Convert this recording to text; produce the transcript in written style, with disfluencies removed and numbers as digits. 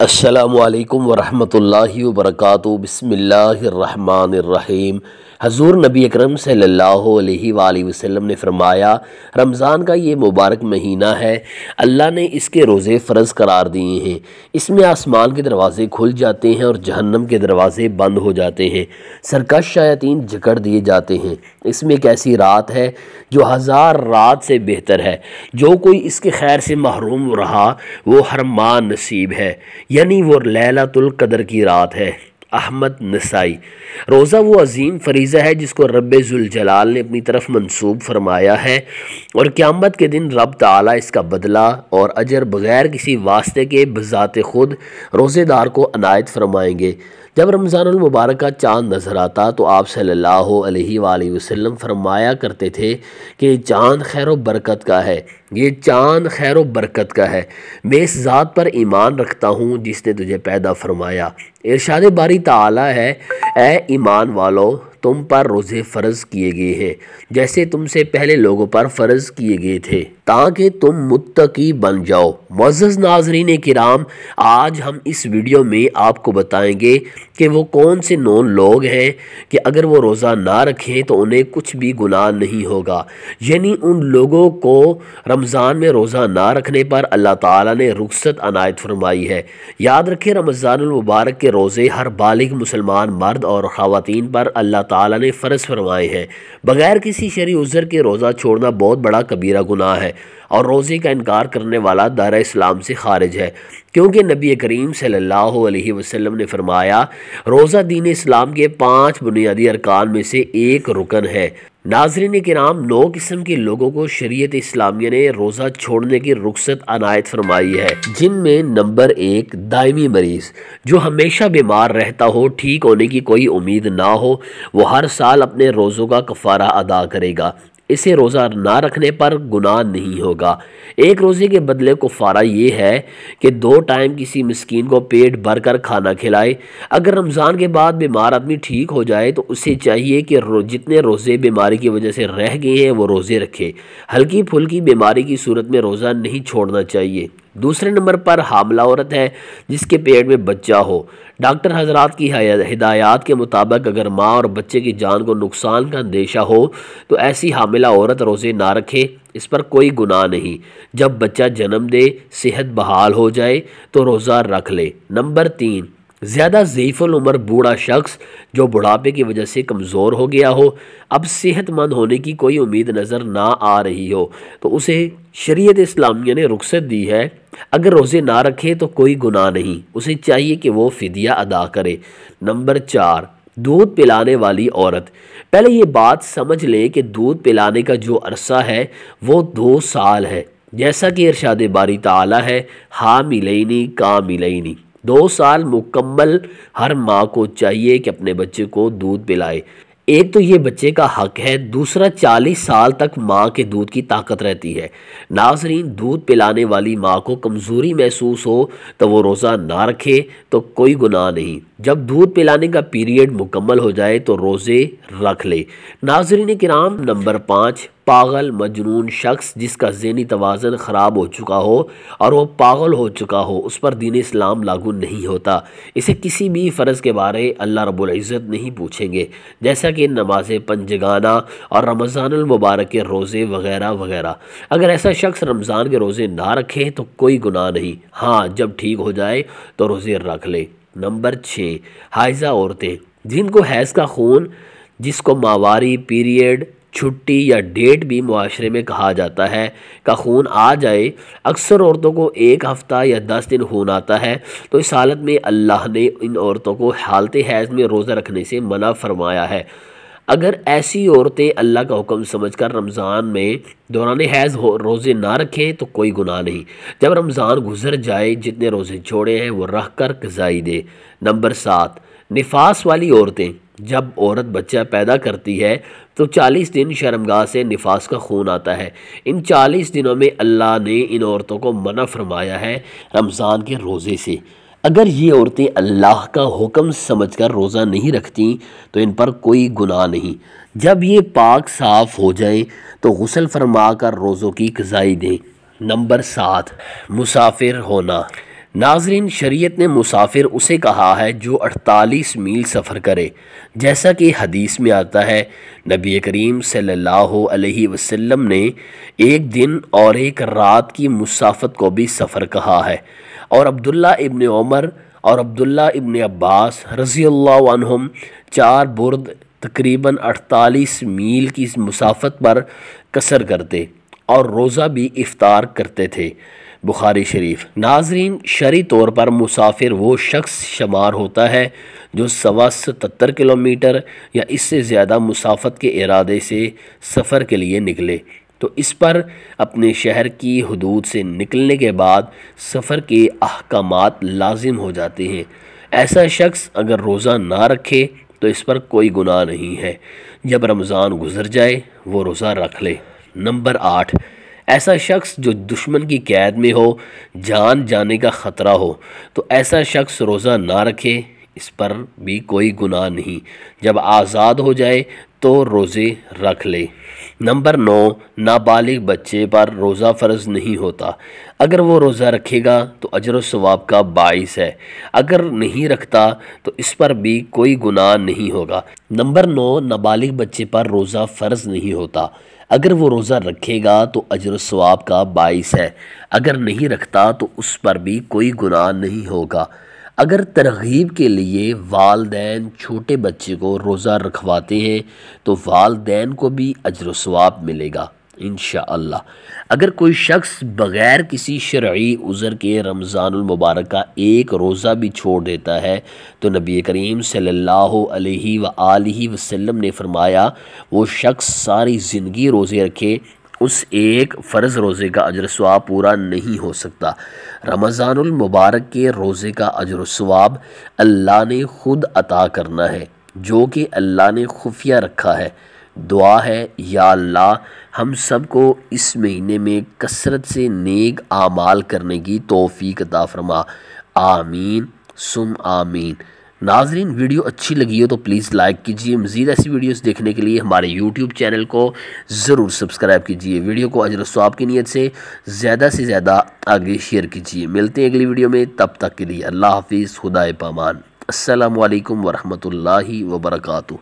السلام علیکم ورحمۃ اللہ وبرکاتہ۔ بسم اللہ الرحمن الرحیم۔ حضور نبی اکرم صلی اللہ علیہ وآلہ وسلم نے فرمایا، رمضان کا یہ مبارک مہینہ ہے، اللہ نے اس کے روزے فرض قرار دیے ہیں۔ اس میں آسمان کے دروازے کھل جاتے ہیں اور جہنم کے دروازے بند ہو جاتے ہیں، سرکش شیاطین جکڑ دیے جاتے ہیں۔ اس میں ایک ایسی رات ہے جو 1000 رات سے بہتر ہے۔ جو کوئی اس کے خیر سے محروم رہا وہ حرمان نصیب ہے، یعنی وہ لیلۃ القدر کی رات ہے۔ احمد نسائی۔ روزہ وہ عظیم فریضہ ہے جس کو رب ذوالجلال نے اپنی طرف منسوب فرمایا ہے، اور قیامت کے دن رب تعالیٰ اس کا بدلہ اور اجر بغیر کسی واسطے کے بذات خود روزے دار کو عنایت فرمائیں گے۔ جب رمضان المبارک کا چاند نظر آتا تو آپ صلی اللہ علیہ وآلہ وسلم فرمایا کرتے تھے کہ یہ چاند خیر و برکت کا ہے، یہ چاند خیر و برکت کا ہے۔ میں اس ذات پر ایمان رکھتا ہوں جس نے تجھے پیدا فرمایا۔ ارشاد باری تعالیٰ ہے، اے ایمان والو، تم پر روزے فرض کیے گئے ہیں جیسے تم سے پہلے لوگوں پر فرض کیے گئے تھے تاکہ تم متقی بن جاؤ۔ معزز ناظرین کرام، آج ہم اس ویڈیو میں آپ کو بتائیں گے کہ وہ کون سے 9 لوگ ہیں کہ اگر وہ روزہ نہ رکھیں تو انہیں کچھ بھی گناہ نہیں ہوگا۔ یعنی ان لوگوں کو رمضان میں روزہ نہ رکھنے پر اللہ تعالیٰ نے رخصت عنایت فرمائی ہے۔ یاد رکھیں، رمضان المبارک کے روزے ہر بالغ مسلمان مرد اور خواتین پر اللہ تعالیٰ نے فرض فرمائے ہیں۔ بغیر کسی شرعی عذر کے روزہ چھوڑنا بہت بڑا کبیرہ گناہ ہے، اور روزے کا انکار کرنے والا دائرہ اسلام سے خارج ہے، کیونکہ نبی کریم صلی اللہ علیہ وسلم نے فرمایا، روزہ دین اسلام کے 5 بنیادی ارکان میں سے ایک رکن ہے۔ ناظرین کرام، 9 قسم کے لوگوں کو شریعت اسلامیہ نے روزہ چھوڑنے کی رخصت عنایت فرمائی ہے، جن میں نمبر 1 دائمی مریض، جو ہمیشہ بیمار رہتا ہو، ٹھیک ہونے کی کوئی امید نہ ہو، وہ ہر سال اپنے روزوں کا کفارہ ادا کرے گا۔ اسے روزہ نہ رکھنے پر گناہ نہیں ہوگا۔ ایک روزے کے بدلے کفارہ یہ ہے کہ 2 ٹائم کسی مسکین کو پیٹ بھر کر کھانا کھلائے۔ اگر رمضان کے بعد بیمار آدمی ٹھیک ہو جائے تو اسے چاہیے کہ جتنے روزے بیماری کی وجہ سے رہ گئے ہیں وہ روزے رکھے۔ ہلکی پھلکی بیماری کی صورت میں روزہ نہیں چھوڑنا چاہیے۔ دوسرے نمبر پر حاملہ عورت ہے جس کے پیٹ میں بچہ ہو۔ ڈاکٹر حضرات کی ہدایات کے مطابق اگر ماں اور بچے کی جان کو نقصان کا اندیشہ ہو تو ایسی حاملہ عورت روزے نہ رکھے، اس پر کوئی گناہ نہیں۔ جب بچہ جنم دے، صحت بحال ہو جائے تو روزہ رکھ لے۔ نمبر 3 زیادہ ضعیف العمر بوڑھا شخص جو بڑھاپے کی وجہ سے کمزور ہو گیا ہو، اب صحت مند ہونے کی کوئی امید نظر نہ آ رہی ہو، تو اسے شریعت اسلامیہ نے رخصت دی ہے۔ اگر روزے نہ رکھے تو کوئی گناہ نہیں، اسے چاہیے کہ وہ فدیہ ادا کرے۔ نمبر 4 دودھ پلانے والی عورت۔ پہلے یہ بات سمجھ لیں کہ دودھ پلانے کا جو عرصہ ہے وہ 2 سال ہے، جیسا کہ ارشاد باری تعالیٰ ہے، حاملین کاملین۔ 2 سال مکمل ہر ماں کو چاہیے کہ اپنے بچے کو دودھ پلائے۔ ایک تو یہ بچے کا حق ہے، دوسرا 40 سال تک ماں کے دودھ کی طاقت رہتی ہے۔ ناظرین، دودھ پلانے والی ماں کو کمزوری محسوس ہو تو وہ روزہ نہ رکھے تو کوئی گناہ نہیں۔ جب دودھ پلانے کا پیریڈ مکمل ہو جائے تو روزے رکھ لے۔ ناظرین کرام، نمبر 5 پاگل مجنون شخص جس کا ذہنی توازن خراب ہو چکا ہو اور وہ پاگل ہو چکا ہو، اس پر دین اسلام لاگو نہیں ہوتا۔ اسے کسی بھی فرض کے بارے اللہ رب العزت نہیں پوچھیں گے، جیسا کہ نماز پنجگانہ اور رمضان المبارک کے روزے وغیرہ وغیرہ۔ اگر ایسا شخص رمضان کے روزے نہ رکھے تو کوئی گناہ نہیں، ہاں جب ٹھیک ہو جائے تو روزے رکھ لے۔ نمبر 6 حائضہ عورتیں، جن کو حیض کا خون، جس کو ماہواری، پیریڈ، چھٹی یا ڈیٹ بھی معاشرے میں کہا جاتا ہے، کا خون آ جائے۔ اکثر عورتوں کو 1 ہفتہ یا 10 دن خون آتا ہے، تو اس حالت میں اللہ نے ان عورتوں کو حالت حیض میں روزہ رکھنے سے منع فرمایا ہے۔ اگر ایسی عورتیں اللہ کا حکم سمجھ کر رمضان میں دوران حیض روزے نہ رکھیں تو کوئی گناہ نہیں۔ جب رمضان گزر جائے، جتنے روزے چھوڑے ہیں وہ رکھ کر قضائی دے۔ نمبر 7 نفاس والی عورتیں، جب عورت بچہ پیدا کرتی ہے تو 40 دن شرمگاہ سے نفاس کا خون آتا ہے۔ ان 40 دنوں میں اللہ نے ان عورتوں کو منع فرمایا ہے رمضان کے روزے سے۔ اگر یہ عورتیں اللہ کا حکم سمجھ کر روزہ نہیں رکھتی تو ان پر کوئی گناہ نہیں۔ جب یہ پاک صاف ہو جائیں تو غسل فرما کر روزوں کی قضائی دیں۔ نمبر 7 مسافر ہونا۔ ناظرین، شریعت نے مسافر اسے کہا ہے جو 48 میل سفر کرے، جیسا کہ حدیث میں آتا ہے نبی کریم صلی اللہ علیہ وسلم نے ایک دن اور ایک رات کی مسافت کو بھی سفر کہا ہے، اور عبداللہ ابن عمر اور عبداللہ ابن عباس رضی اللہ عنہم 4 برد تقریباً 48 میل کی مسافت پر قصر کرتے اور روزہ بھی افطار کرتے تھے۔ بخاری شریف۔ ناظرین، شرعی طور پر مسافر وہ شخص شمار ہوتا ہے جو 77 کلومیٹر یا اس سے زیادہ مسافت کے ارادے سے سفر کے لیے نکلے تو اس پر اپنے شہر کی حدود سے نکلنے کے بعد سفر کے احکامات لازم ہو جاتے ہیں۔ ایسا شخص اگر روزہ نہ رکھے تو اس پر کوئی گناہ نہیں ہے۔ جب رمضان گزر جائے وہ روزہ رکھ لے۔ نمبر 8، ایسا شخص جو دشمن کی قید میں ہو، جان جانے کا خطرہ ہو تو ایسا شخص روزہ نہ رکھے، اس پر بھی کوئی گناہ نہیں۔ جب آزاد ہو جائے تو روزے رکھ لے۔ نمبر 9، نابالغ بچے پر روزہ فرض نہیں ہوتا۔ اگر وہ روزہ رکھے گا تو اجر و ثواب کا باعث ہے، اگر نہیں رکھتا تو اس پر بھی کوئی گناہ نہیں ہوگا۔ نمبر 9، نابالغ بچے پر روزہ فرض نہیں ہوتا۔ اگر وہ روزہ رکھے گا تو اجر و ثواب کا باعث ہے، اگر نہیں رکھتا تو اس پر بھی کوئی گناہ نہیں ہوگا۔ اگر ترغیب کے لیے والدین چھوٹے بچے کو روزہ رکھواتے ہیں تو والدین کو بھی اجر و ثواب ملے گا انشاءاللہ۔ اگر کوئی شخص بغیر کسی شرعی عذر کے رمضان المبارک کا ایک روزہ بھی چھوڑ دیتا ہے تو نبی کریم صلی اللہ علیہ وآلہ وسلم نے فرمایا وہ شخص ساری زندگی روزے رکھے، اس ایک فرض روزے کا اجر و ثواب پورا نہیں ہو سکتا۔ رمضان المبارک کے روزے کا اجر و ثواب اللہ نے خود عطا کرنا ہے، جو کہ اللہ نے خفیہ رکھا ہے۔ دعا ہے یا اللہ ہم سب کو اس مہینے میں کثرت سے نیک اعمال کرنے کی توفیق عطا فرما، آمین ثم آمین۔ ناظرین، ویڈیو اچھی لگی ہو تو پلیز لائک کیجئے، مزید ایسی ویڈیوز دیکھنے کے لیے ہمارے یوٹیوب چینل کو ضرور سبسکرائب کیجئے، ویڈیو کو اجر و ثواب کی نیت سے زیادہ آگے شیئر کیجئے۔ ملتے ہیں اگلی ویڈیو میں، تب تک کے لیے اللہ حافظ، خدا پامان، السلام علیکم ورحمۃ اللہ وبرکاتہ۔